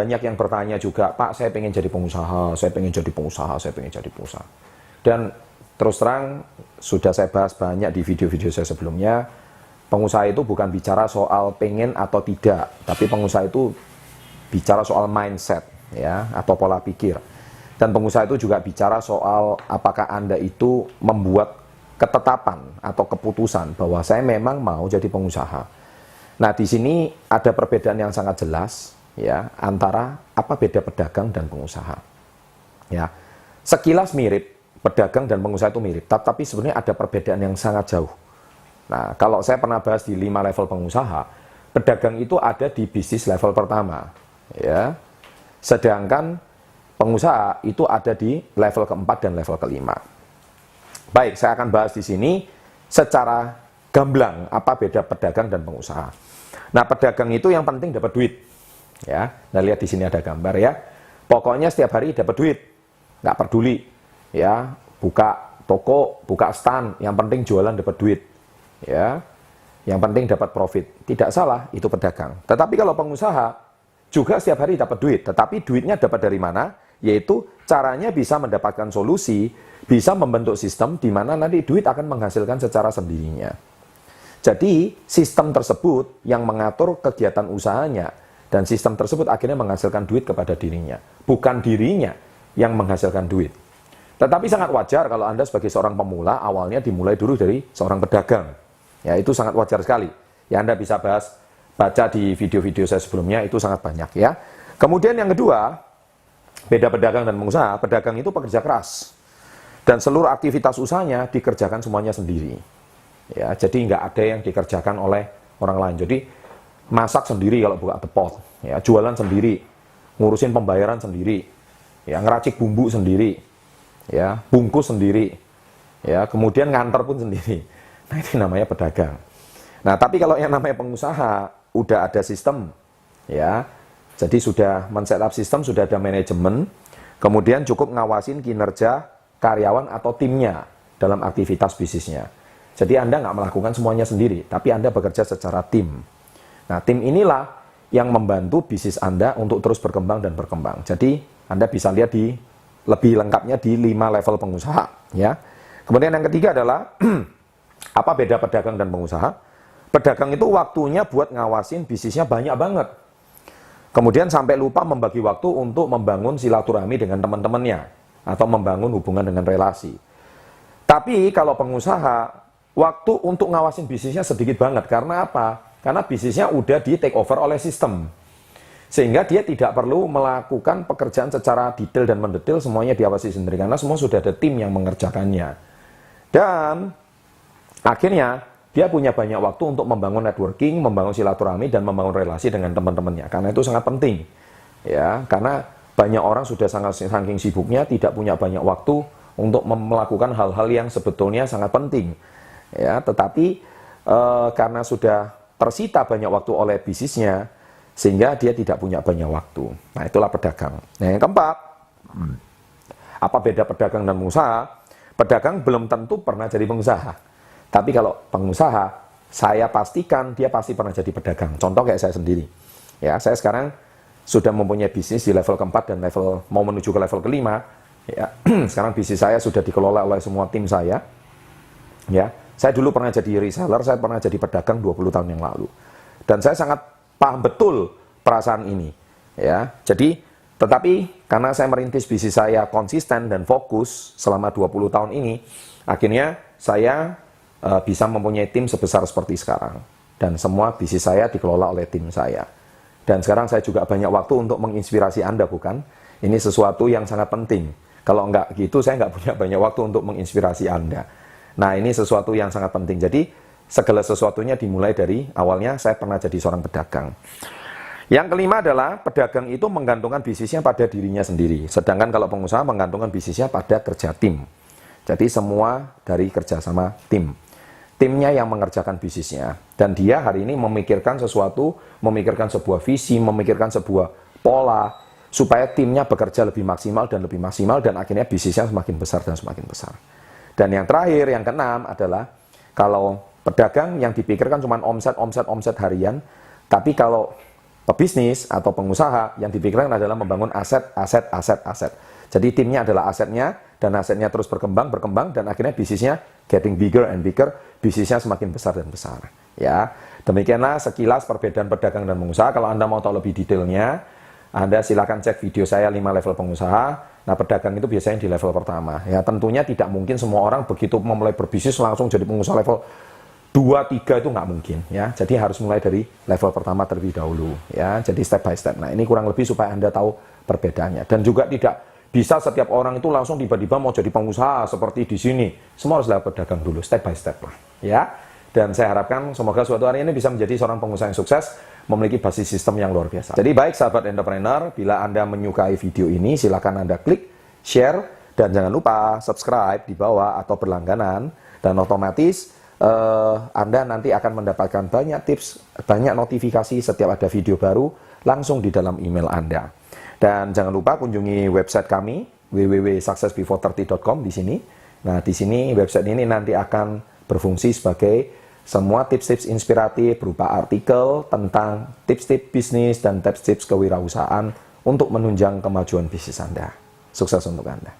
Banyak yang bertanya juga, Pak, saya pengen jadi pengusaha, saya pengen jadi pengusaha, saya pengen jadi pengusaha. Dan terus terang, sudah saya bahas banyak di video-video saya sebelumnya, pengusaha itu bukan bicara soal pengen atau tidak, tapi pengusaha itu bicara soal mindset, ya, atau pola pikir. Dan pengusaha itu juga bicara soal apakah Anda itu membuat ketetapan atau keputusan bahwa saya memang mau jadi pengusaha. Nah, di sini ada perbedaan yang sangat jelas, ya, antara apa beda pedagang dan pengusaha. Ya, sekilas mirip, pedagang dan pengusaha itu mirip, tapi sebenarnya ada perbedaan yang sangat jauh. Nah, kalau saya pernah bahas di 5 level pengusaha, pedagang itu ada di bisnis level pertama, ya. Sedangkan pengusaha itu ada di level keempat dan level kelima. Baik, saya akan bahas di sini secara gamblang apa beda pedagang dan pengusaha. Nah, pedagang itu yang penting dapat duit. Ya, nah lihat di sini ada gambar ya. Pokoknya setiap hari dapat duit, nggak peduli. Ya, buka toko, buka stand, yang penting jualan dapat duit. Ya, yang penting dapat profit. Tidak salah, itu pedagang. Tetapi kalau pengusaha juga setiap hari dapat duit, tetapi duitnya dapat dari mana? Yaitu caranya bisa mendapatkan solusi, bisa membentuk sistem di mana nanti duit akan menghasilkan secara sendirinya. Jadi sistem tersebut yang mengatur kegiatan usahanya. Dan sistem tersebut akhirnya menghasilkan duit kepada dirinya. Bukan dirinya yang menghasilkan duit. Tetapi sangat wajar kalau Anda sebagai seorang pemula, awalnya dimulai dulu dari seorang pedagang. Ya, itu sangat wajar sekali. Ya, Anda bisa baca di video-video saya sebelumnya, itu sangat banyak ya. Kemudian yang kedua, beda pedagang dan pengusaha. Pedagang itu pekerja keras. Dan seluruh aktivitas usahanya dikerjakan semuanya sendiri. Ya, jadi nggak ada yang dikerjakan oleh orang lain. Jadi masak sendiri kalau buka depot, ya, jualan sendiri, ngurusin pembayaran sendiri, ya, ngeracik bumbu sendiri, ya, bungkus sendiri, ya, kemudian nganter pun sendiri. Nah, itu namanya pedagang. Nah, tapi kalau yang namanya pengusaha udah ada sistem, ya, jadi sudah men-setup sistem, sudah ada manajemen, kemudian cukup ngawasin kinerja karyawan atau timnya dalam aktivitas bisnisnya. Jadi Anda nggak melakukan semuanya sendiri, tapi Anda bekerja secara tim. Nah, tim inilah yang membantu bisnis Anda untuk terus berkembang dan berkembang. Jadi, Anda bisa lihat di lebih lengkapnya di 5 level pengusaha. Ya. Kemudian yang ketiga adalah, apa beda pedagang dan pengusaha? Pedagang itu waktunya buat ngawasin bisnisnya banyak banget. Kemudian sampai lupa membagi waktu untuk membangun silaturahmi dengan teman-temannya. Atau membangun hubungan dengan relasi. Tapi kalau pengusaha, waktu untuk ngawasin bisnisnya sedikit banget. Karena apa? Karena bisnisnya udah di take over oleh sistem. Sehingga dia tidak perlu melakukan pekerjaan secara detail dan mendetail, semuanya diawasi sendiri. Karena semua sudah ada tim yang mengerjakannya. Dan akhirnya dia punya banyak waktu untuk membangun networking, membangun silaturahmi, dan membangun relasi dengan teman-temannya. Karena itu sangat penting. Ya, karena banyak orang sudah saking sibuknya, tidak punya banyak waktu untuk melakukan hal-hal yang sebetulnya sangat penting. Ya, tetapi karena sudah tersita banyak waktu oleh bisnisnya, sehingga dia tidak punya banyak waktu. Nah, itulah pedagang. Nah, yang keempat, apa beda pedagang dan pengusaha? Pedagang belum tentu pernah jadi pengusaha. Tapi kalau pengusaha, saya pastikan dia pasti pernah jadi pedagang. Contoh kayak saya sendiri. Ya, saya sekarang sudah mempunyai bisnis di level keempat dan mau menuju ke level kelima. Ya, sekarang bisnis saya sudah dikelola oleh semua tim saya. Ya, saya dulu pernah jadi reseller, saya pernah jadi pedagang 20 tahun yang lalu. Dan saya sangat paham betul perasaan ini. Ya, jadi, tetapi karena saya merintis bisnis saya konsisten dan fokus selama 20 tahun ini, akhirnya saya bisa mempunyai tim sebesar seperti sekarang. Dan semua bisnis saya dikelola oleh tim saya. Dan sekarang saya juga banyak waktu untuk menginspirasi Anda, bukan? Ini sesuatu yang sangat penting. Kalau enggak gitu, saya enggak punya banyak waktu untuk menginspirasi Anda. Nah, ini sesuatu yang sangat penting. Jadi, segala sesuatunya dimulai dari awalnya saya pernah jadi seorang pedagang. Yang kelima adalah pedagang itu menggantungkan bisnisnya pada dirinya sendiri. Sedangkan kalau pengusaha menggantungkan bisnisnya pada kerja tim. Jadi semua dari kerjasama tim. Timnya yang mengerjakan bisnisnya. Dan dia hari ini memikirkan sesuatu, memikirkan sebuah visi, memikirkan sebuah pola, supaya timnya bekerja lebih maksimal dan akhirnya bisnisnya semakin besar dan semakin besar. Dan yang terakhir, yang keenam adalah kalau pedagang yang dipikirkan cuma omset harian, tapi kalau pebisnis atau pengusaha yang dipikirkan adalah membangun aset. Jadi timnya adalah asetnya, dan asetnya terus berkembang, dan akhirnya bisnisnya getting bigger and bigger, bisnisnya semakin besar dan besar. Ya, demikianlah sekilas perbedaan pedagang dan pengusaha. Kalau Anda mau tahu lebih detailnya, Anda silakan cek video saya 5 level pengusaha. Nah, pedagang itu biasanya di level pertama. Ya, tentunya tidak mungkin semua orang begitu memulai berbisnis langsung jadi pengusaha level 2, 3 itu nggak mungkin. Ya, jadi harus mulai dari level pertama terlebih dahulu. Ya, jadi step by step. Nah, ini kurang lebih supaya Anda tahu perbedaannya. Dan juga tidak bisa setiap orang itu langsung tiba-tiba mau jadi pengusaha seperti di sini. Semua harus lewat pedagang dulu, step by step lah. Ya, dan saya harapkan semoga suatu hari ini bisa menjadi seorang pengusaha yang sukses, memiliki basis sistem yang luar biasa. Jadi baik sahabat entrepreneur, bila Anda menyukai video ini, silakan Anda klik, share, dan jangan lupa subscribe di bawah atau berlangganan, dan otomatis Anda nanti akan mendapatkan banyak tips, banyak notifikasi setiap ada video baru langsung di dalam email Anda. Dan jangan lupa kunjungi website kami www.successbefore30.com di sini. Nah, di sini website ini nanti akan berfungsi sebagai semua tips-tips inspiratif berupa artikel tentang tips-tips bisnis dan tips-tips kewirausahaan untuk menunjang kemajuan bisnis Anda. Sukses untuk Anda.